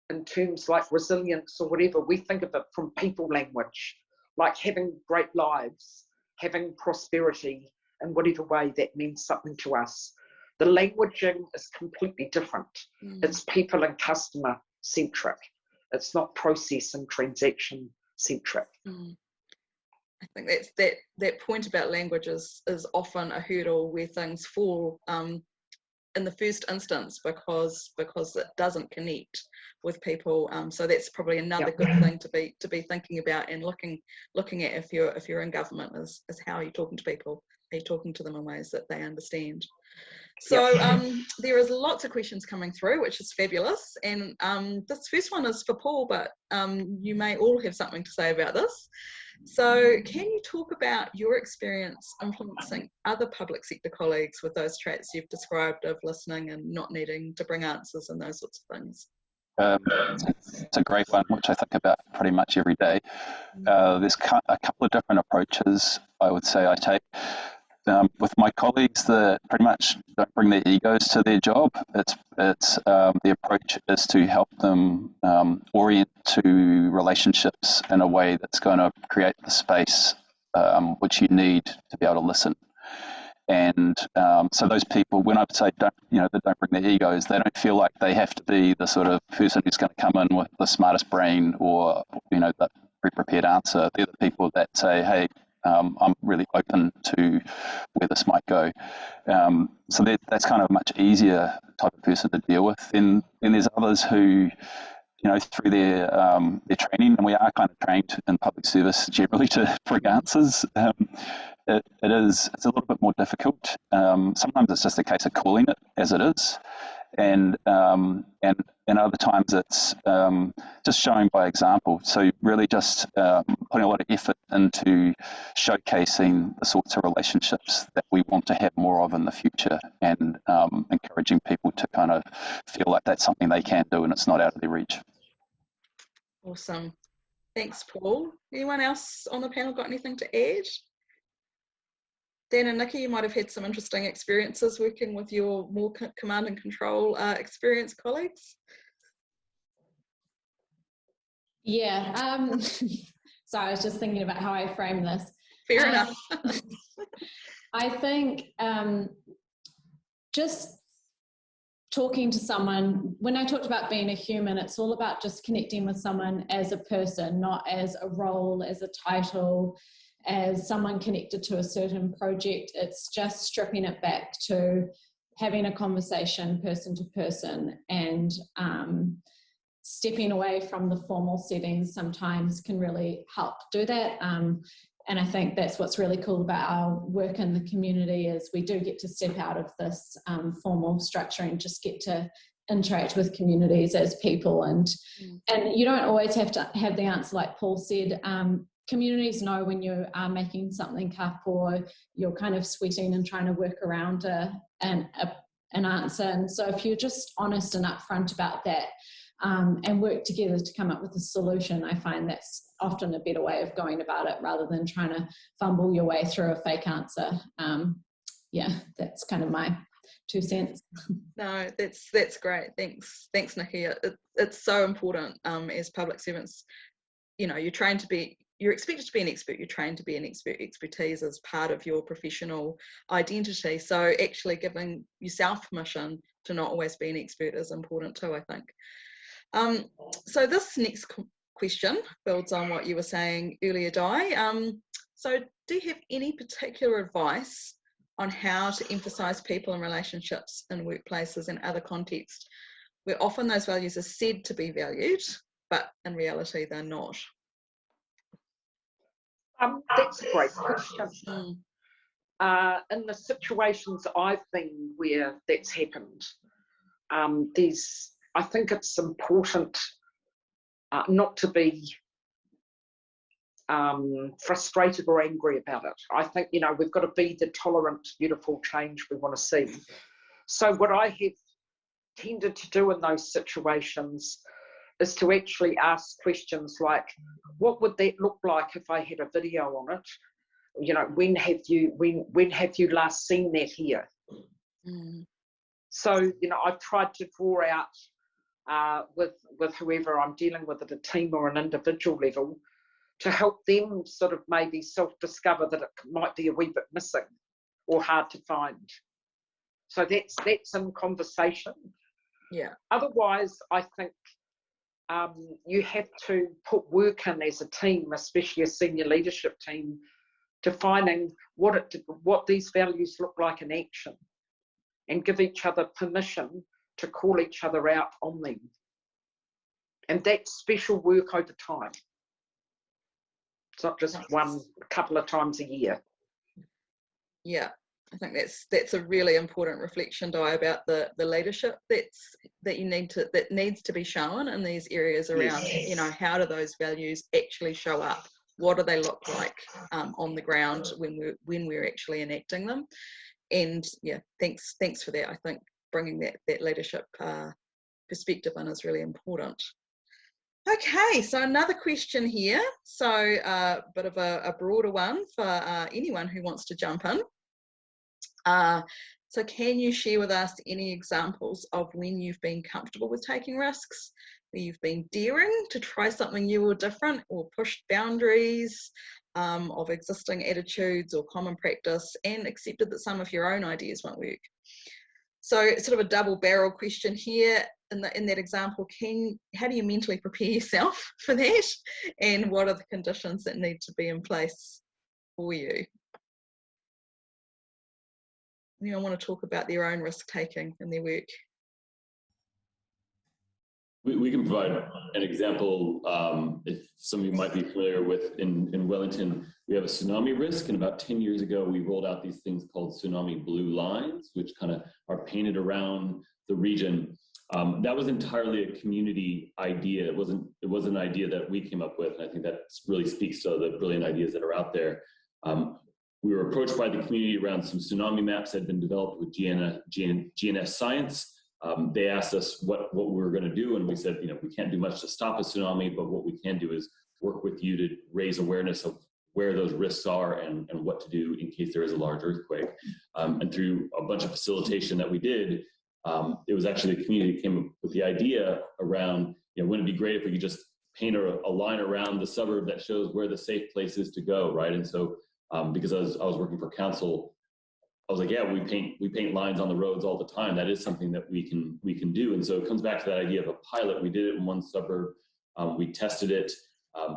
in terms like resilience or whatever. We think of it from people language, like having great lives, having prosperity in whatever way that means something to us. The languaging is completely different. It's people and customer centric. It's not process and transaction centric. I think that's that point about language is often a hurdle where things fall in the first instance because it doesn't connect with people. So that's probably another good thing to be thinking about and looking at if you're in government is how you're talking to people. Are you talking to them in ways that they understand? So there is lots of questions coming through, which is fabulous. And this first one is for Paul, but you may all have something to say about this. So can you talk about your experience influencing other public sector colleagues with those traits you've described of listening and not needing to bring answers and those sorts of things? It's a great one, which I think about pretty much every day. There's a couple of different approaches I would say I take. With my colleagues that pretty much don't bring their egos to their job, it's the approach is to help them orient to relationships in a way that's going to create the space which you need to be able to listen. And so those people, when I say they don't bring their egos, they don't feel like they have to be the sort of person who's going to come in with the smartest brain or the pre-prepared answer. They're the people that say, hey, I'm really open to where this might go. So that's kind of a much easier type of person to deal with. Then there's others who, through their training, and we are kind of trained in public service generally to bring answers. It's a little bit more difficult. Sometimes it's just a case of calling it as it is, and other times it's just showing by example. So really just putting a lot of effort into showcasing the sorts of relationships that we want to have more of in the future, and encouraging people to kind of feel like that's something they can do and it's not out of their reach. Awesome. Thanks, Paul. Anyone else on the panel got anything to add? Dan and Nikki, you might have had some interesting experiences working with your more command and control experienced colleagues. Yeah, so I was just thinking about how I frame this. Fair enough. I think just talking to someone, when I talked about being a human, it's all about just connecting with someone as a person, not as a role, as a title, as someone connected to a certain project. It's just stripping it back to having a conversation person to person, and stepping away from the formal settings sometimes can really help do that. I think that's what's really cool about our work in the community, is we do get to step out of this formal structure and just get to interact with communities as people. And you don't always have to have the answer, like Paul said. Communities know when you are making something up, or you're kind of sweating and trying to work around an answer. And so if you're just honest and upfront about that, and work together to come up with a solution, I find that's often a better way of going about it, rather than trying to fumble your way through a fake answer. Yeah, that's kind of my 2 cents. No, that's great. Thanks, Nikki. It's so important as public servants. You know, you're expected to be an expert. You're trained to be an expert. Expertise is part of your professional identity. So actually giving yourself permission to not always be an expert is important too, I think. So this next question builds on what you were saying earlier, Di. So do you have any particular advice on how to emphasise people and relationships in workplaces and other contexts where often those values are said to be valued, but in reality they're not? That's a great question. In the situations I've been where that's happened, I think it's important not to be frustrated or angry about it. I think, you know, we've got to be the tolerant, beautiful change we want to see. So what I have tended to do in those situations is to actually ask questions like, what would that look like if I had a video on it? You know, when have you last seen that here? So, you know, I've tried to draw out with whoever I'm dealing with at a team or an individual level, to help them sort of maybe self-discover that it might be a wee bit missing or hard to find. So that's in conversation. Yeah. Otherwise, I think you have to put work in as a team, especially a senior leadership team, defining what these values look like in action, and give each other permission to call each other out on them. And that's special work over time. It's not just a couple of times a year. Yeah, I think that's a really important reflection, Di, about the leadership that needs to be shown in these areas around, you know, how do those values actually show up? What do they look like on the ground when we're actually enacting them? And yeah, thanks for that. I think bringing that leadership perspective in is really important. Okay, so another question here. So a bit of a broader one for anyone who wants to jump in. So can you share with us any examples of when you've been comfortable with taking risks, where you've been daring to try something new or different, or pushed boundaries of existing attitudes or common practice, and accepted that some of your own ideas won't work? So it's sort of a double-barrel question here. In that example, how do you mentally prepare yourself for that, and what are the conditions that need to be in place for you? Anyone want to talk about their own risk-taking in their work? We can provide an example. If some of you might be familiar with, in Wellington, we have a tsunami risk, and about 10 years ago, we rolled out these things called tsunami blue lines, which kind of are painted around the region. That was entirely a community idea. It wasn't an idea that we came up with, and I think that really speaks to the brilliant ideas that are out there. We were approached by the community around some tsunami maps that had been developed with GNS Science. They asked us what we were going to do, and we said, you know, we can't do much to stop a tsunami, but what we can do is work with you to raise awareness of where those risks are and what to do in case there is a large earthquake. And through a bunch of facilitation that we did, it was actually the community that came up with the idea around, you know, wouldn't it be great if we could just paint a line around the suburb that shows where the safe place is to go, right? And so because I was working for council, I was like, yeah, we paint lines on the roads all the time. That is something that we can do. And so it comes back to that idea of a pilot. We did it in one suburb. We tested it,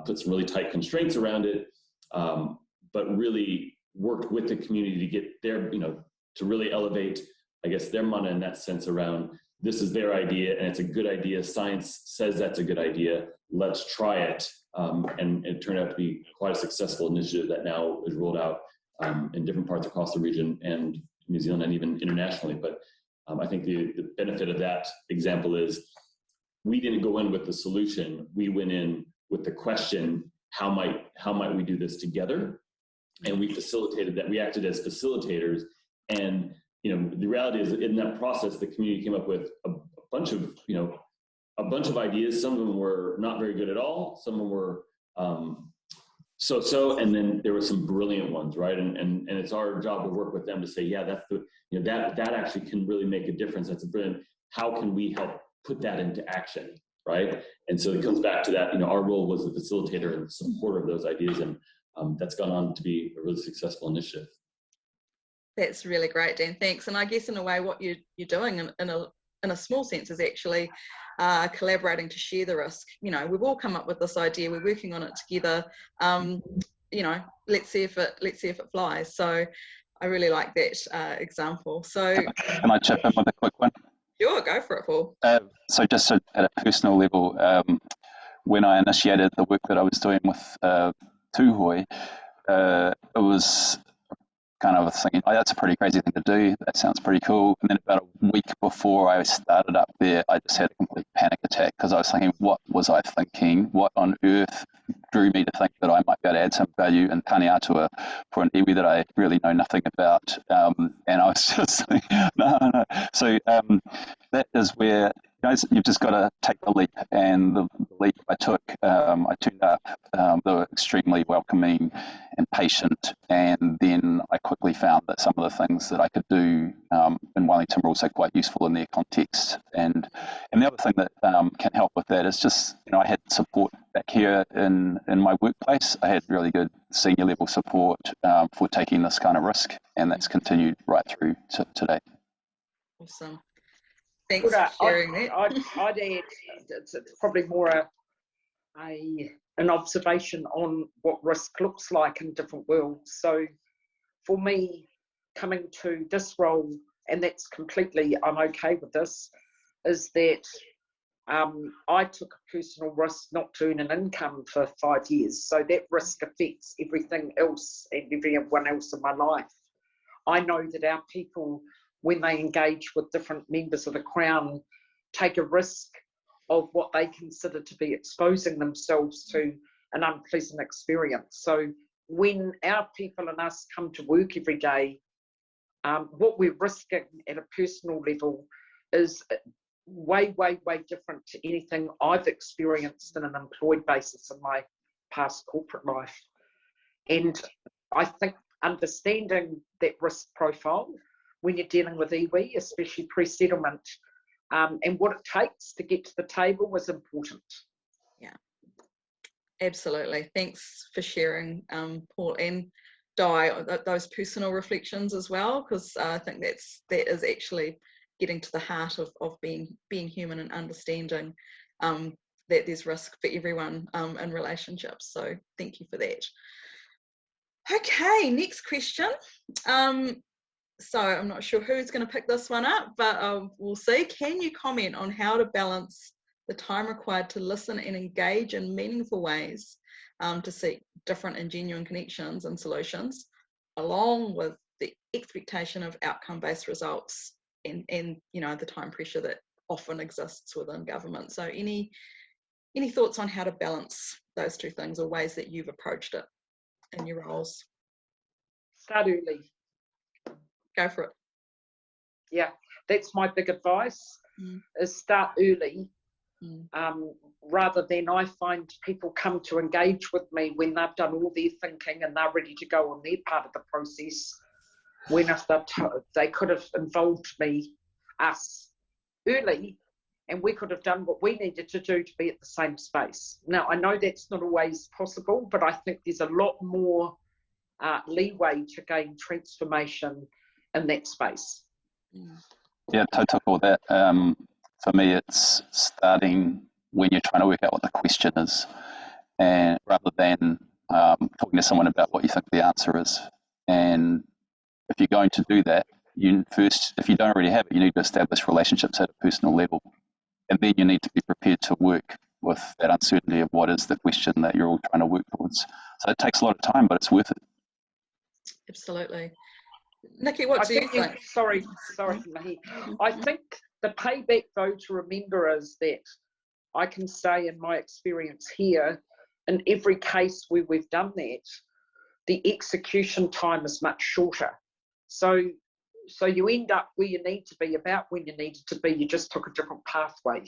put some really tight constraints around it, but really worked with the community to get their, you know, to really elevate, I guess, their mana in that sense around, this is their idea and it's a good idea. Science says that's a good idea. Let's try it. and it turned out to be quite a successful initiative that now is rolled out in different parts across the region and New Zealand and even internationally. But I think the benefit of that example is we didn't go in with the solution. We went in with the question, how might we do this together? And we facilitated that. We acted as facilitators. And the reality is, in that process, the community came up with a bunch of ideas. Some of them were not very good at all. Some of them were so-so, and then there were some brilliant ones, right? And it's our job to work with them to say, yeah, that's that actually can really make a difference. That's a brilliant. How can we help put that into action, right? And so it comes back to that. Our role was the facilitator and supporter of those ideas, and that's gone on to be a really successful initiative. That's really great, Dan. Thanks. And I guess in a way, what you're doing in a small sense is actually collaborating to share the risk. We've all come up with this idea. We're working on it together. Let's see if it flies. So I really like that example. So can I chip in with a quick one? Sure, go for it, Paul. So just at a personal level, when I initiated the work that I was doing with Tūhoi, it was kind of thinking, oh, that's a pretty crazy thing to do. That sounds pretty cool. And then about a week before I started up there, I just had a complete panic attack because I was thinking, what was I thinking? What on earth drew me to think that I might be able to add some value in Tāne Atua for an iwi that I really know nothing about? And I was just like, no. So that is where you've just got to take the leap. And the leap I took, I turned up. They were extremely welcoming and patient. And then I quickly found that some of the things that I could do in Wellington were also quite useful in their context. And the other thing that can help with that is just, I had support back here in my workplace. I had really good senior level support for taking this kind of risk. And that's continued right through to today. Awesome. Thanks for sharing that. I'd add it's probably more an observation on what risk looks like in different worlds. So for me, coming to this role, and that's completely, I'm okay with this, is that I took a personal risk not to earn an income for 5 years. So that risk affects everything else and everyone else in my life. I know that our people, when they engage with different members of the Crown, take a risk of what they consider to be exposing themselves to an unpleasant experience. So when our people and us come to work every day, what we're risking at a personal level is way, way, way different to anything I've experienced in an employed basis in my past corporate life. And I think understanding that risk profile when you're dealing with iwi, especially pre-settlement, and what it takes to get to the table was important. Yeah, absolutely. Thanks for sharing, Paul and Di, those personal reflections as well, because I think that is actually getting to the heart of being human and understanding that there's risk for everyone in relationships. So thank you for that. Okay, next question. So I'm not sure who's going to pick this one up, but we'll see. Can you comment on how to balance the time required to listen and engage in meaningful ways to seek different and genuine connections and solutions, along with the expectation of outcome-based results and the time pressure that often exists within government? So any thoughts on how to balance those two things or ways that you've approached it in your roles? Start early. Go for it. Yeah, that's my big advice, is start early. Rather than I find people come to engage with me when they've done all their thinking and they're ready to go on their part of the process, when if they could have involved us early, and we could have done what we needed to do to be at the same space. Now, I know that's not always possible, but I think there's a lot more leeway to gain transformation in that space. Yeah, totally all that. For me, it's starting when you're trying to work out what the question is, and rather than talking to someone about what you think the answer is. And if you're going to do that, if you don't already have it, you need to establish relationships at a personal level, and then you need to be prepared to work with that uncertainty of what is the question that you're all trying to work towards. So it takes a lot of time, but it's worth it. Absolutely. Nikki, what do you think? Sorry, Mahi. I think the payback, though, to remember is that I can say in my experience here, in every case where we've done that, the execution time is much shorter. So you end up where you need to be, about when you needed to be. You just took a different pathway.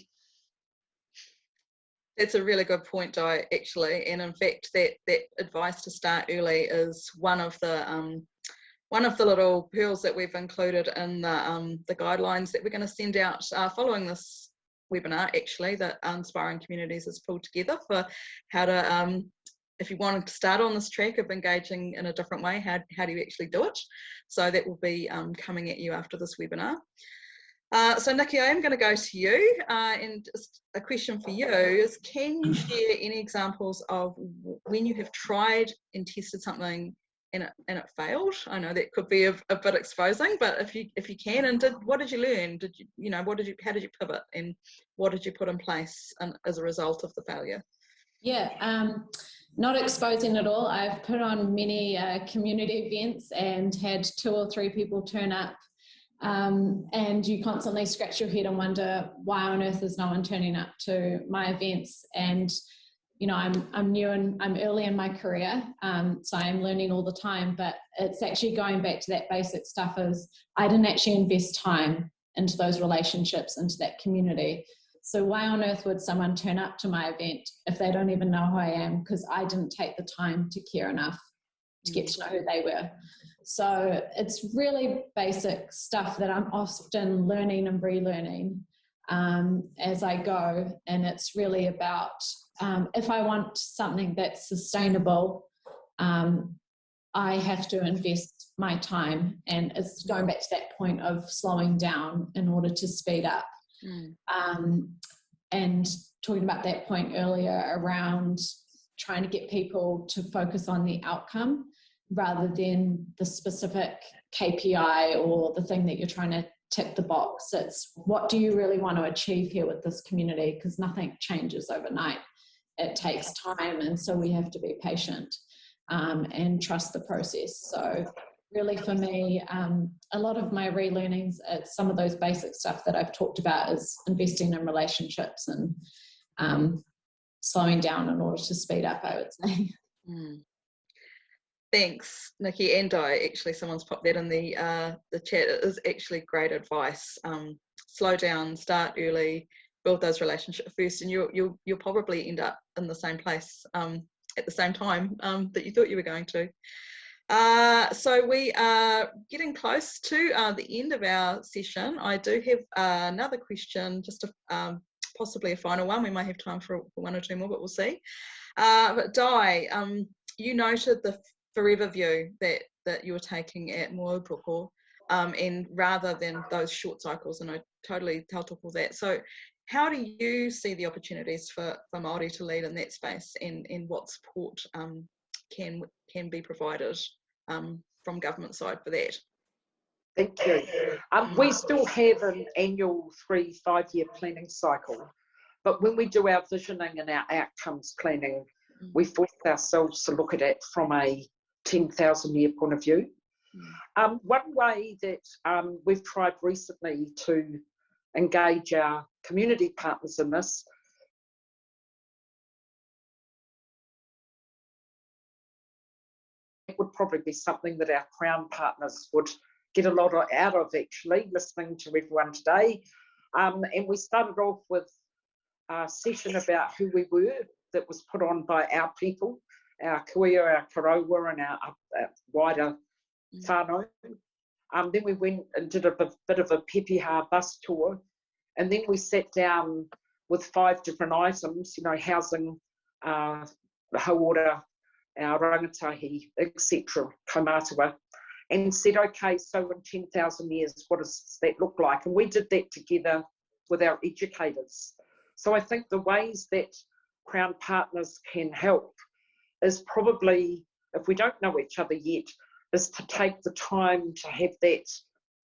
That's a really good point, Di, actually. And in fact, that advice to start early is one of the little pearls that we've included in the guidelines that we're going to send out following this webinar, actually, that Inspiring Communities has pulled together for how to, if you want to start on this track of engaging in a different way, how do you actually do it? So that will be coming at you after this webinar. So Nikki, I am going to go to you, and just a question for you is, can you share any examples of when you have tried and tested something and it failed? I know that could be a bit exposing, but if you can, and what did you learn? How did you pivot, and what did you put in place as a result of the failure? Yeah, not exposing at all. I've put on many community events and had 2 or 3 people turn up, and you constantly scratch your head and wonder, why on earth is no one turning up to my events? And I'm new and I'm early in my career, so I'm learning all the time, but it's actually going back to that basic stuff is I didn't actually invest time into those relationships, into that community. So why on earth would someone turn up to my event if they don't even know who I am? Because I didn't take the time to care enough to get to know who they were. So it's really basic stuff that I'm often learning and relearning as I go. And it's really about, if I want something that's sustainable, I have to invest my time. And it's going back to that point of slowing down in order to speed up. And talking about that point earlier around trying to get people to focus on the outcome rather than the specific KPI or the thing that you're trying to tick the box. It's what do you really want to achieve here with this community? Because nothing changes overnight. It takes time, and so we have to be patient and trust the process. So really for me, a lot of my relearnings, it's some of those basic stuff that I've talked about is investing in relationships and slowing down in order to speed up, I would say. Thanks, Nikki and Di. Actually, someone's popped that in the chat. It is actually great advice. Slow down, start early, build those relationships first, and you'll probably end up in the same place at the same time that you thought you were going to. So we are getting close to the end of our session. I do have another question, just possibly a final one. We may have time for 1 or 2 more, but we'll see. But Di, you noted the forever view that you were taking at Mo'opoko, and rather than those short cycles, and I totally tautoko that. So how do you see the opportunities for Māori to lead in that space, and what support can be provided from government side for that? Thank you. We still have an annual 3-5-year planning cycle, but when we do our visioning and our outcomes planning, we force ourselves to look at it from a 10,000-year point of view. One way that we've tried recently to engage our community partners in this would probably be something that our Crown partners would get a lot out of, actually, listening to everyone today. And we started off with a session about who we were that was put on by our people, our kuia, our karaua, and our wider whānau. Then we went and did a bit of a pepeha bus tour, and then we sat down with 5 different items, housing, hauora, our rangatahi, etc., kaumātua, and said, okay, so in 10,000 years, what does that look like? And we did that together with our educators. So I think the ways that Crown partners can help is probably, if we don't know each other yet, is to take the time to have that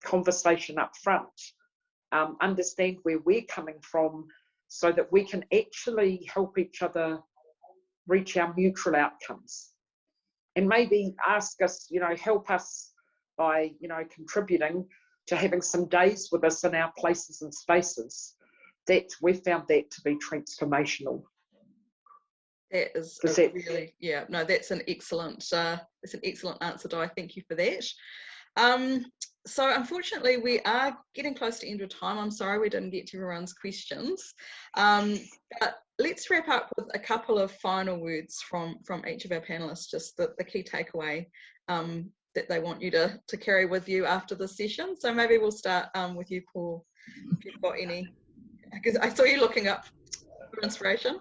conversation up front, understand where we're coming from, so that we can actually help each other reach our mutual outcomes. And maybe ask us, help us by, contributing to having some days with us in our places and spaces. That we've found that to be transformational. That is really, yeah, no, that's an excellent answer, Di. Thank you for that. So unfortunately, we are getting close to the end of time. I'm sorry we didn't get to everyone's questions. But let's wrap up with a couple of final words from each of our panelists, just the key takeaway that they want you to carry with you after the session. So maybe we'll start with you, Paul, if you've got any, because I saw you looking up for inspiration.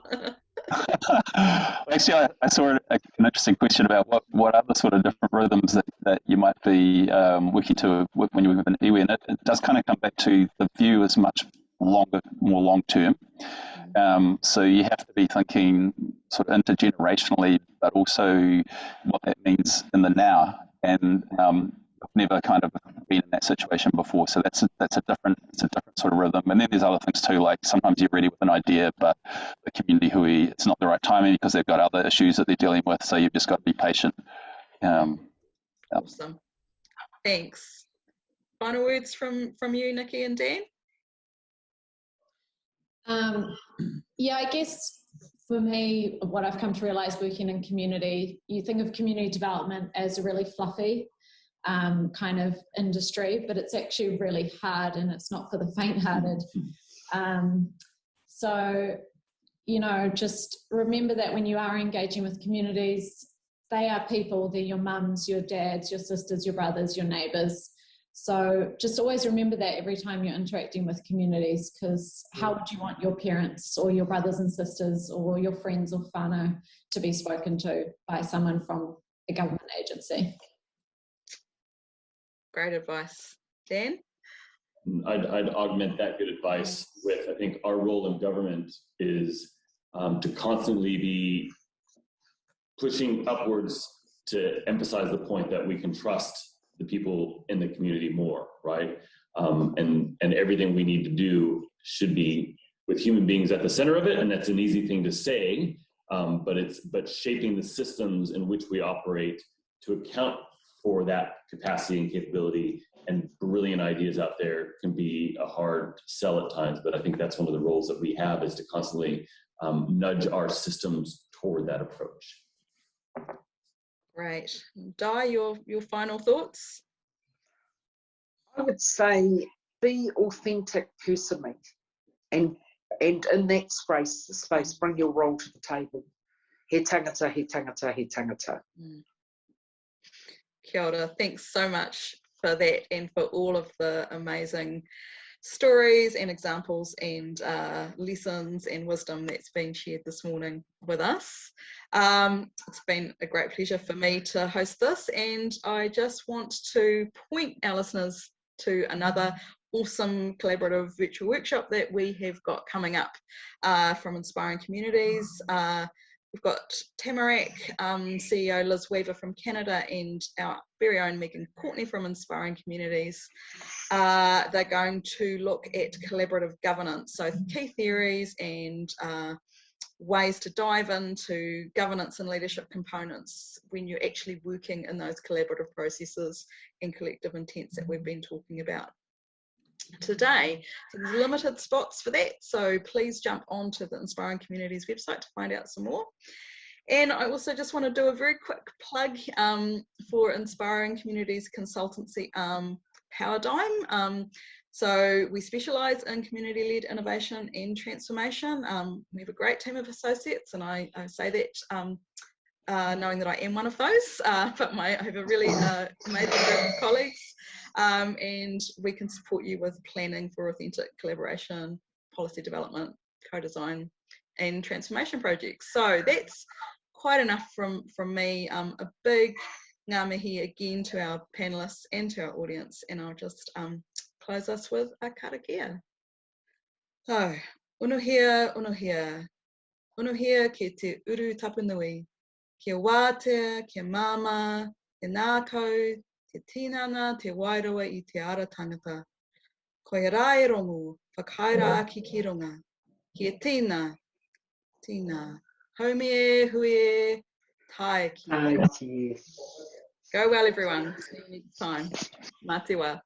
Actually, I saw an interesting question about what other sort of different rhythms that you might be working to when you work with an iwi, and it does kind of come back to the view is much more long term. So you have to be thinking sort of intergenerationally, but also what that means in the now. And I've never kind of been in that situation before, so that's a different sort of rhythm. And then there's other things too, like sometimes you're ready with an idea, but the community hui, it's not the right timing because they've got other issues that they're dealing with, so you've just got to be patient. Awesome, thanks. Final words from you, Nikki and Dan? Yeah, I guess for me, what I've come to realise working in community, you think of community development as a really fluffy kind of industry, but it's actually really hard and it's not for the faint-hearted. So, just remember that when you are engaging with communities, they are people, they're your mums, your dads, your sisters, your brothers, your neighbours. So just always remember that every time you're interacting with communities, because how would you want your parents or your brothers and sisters or your friends or whānau to be spoken to by someone from a government agency? Great advice. Dan? I'd augment that good advice with, I think our role in government is to constantly be pushing upwards to emphasize the point that we can trust the people in the community more, right? And everything we need to do should be with human beings at the center of it, and that's an easy thing to say, but shaping the systems in which we operate to account for that capacity and capability and brilliant ideas out there can be a hard sell at times, but I think that's one of the roles that we have, is to constantly nudge our systems toward that approach. Great. Di, your final thoughts? I would say be authentic personally, and in that space, bring your role to the table. He tangata, he tangata, he tangata. Kia ora. Thanks so much for that and for all of the amazing stories and examples and lessons and wisdom that's been shared this morning with us. It's been a great pleasure for me to host this, and I just want to point our listeners to another awesome collaborative virtual workshop that we have got coming up from Inspiring Communities. We've got Tamarack CEO Liz Weaver from Canada and our very own Megan Courtney from Inspiring Communities. They're going to look at collaborative governance, so key theories and ways to dive into governance and leadership components when you're actually working in those collaborative processes and collective intents that we've been talking about today. So there's limited spots for that, so please jump onto the Inspiring Communities website to find out some more. And I also just want to do a very quick plug for Inspiring Communities consultancy Paradigm. So we specialise in community-led innovation and transformation. We have a great team of associates, and I say that knowing that I am one of those, but I have a really amazing group of colleagues, and we can support you with planning for authentic collaboration, policy development, co-design and transformation projects. So that's quite enough from me. A big ngā mihi again to our panelists and to our audience, and I'll just close us with a karakia. So, unuhia, unuhia, unuhia ke te uru tapunui, ke wātea, ke mama, te nākau, te tinana, te wairoa I te ara tangata. Ko I rai rongo, whakaira aki ki runga. Kia tina, tina. Haumi e, hui e, tae ki. Go well, everyone. See you next time. Mā te wā.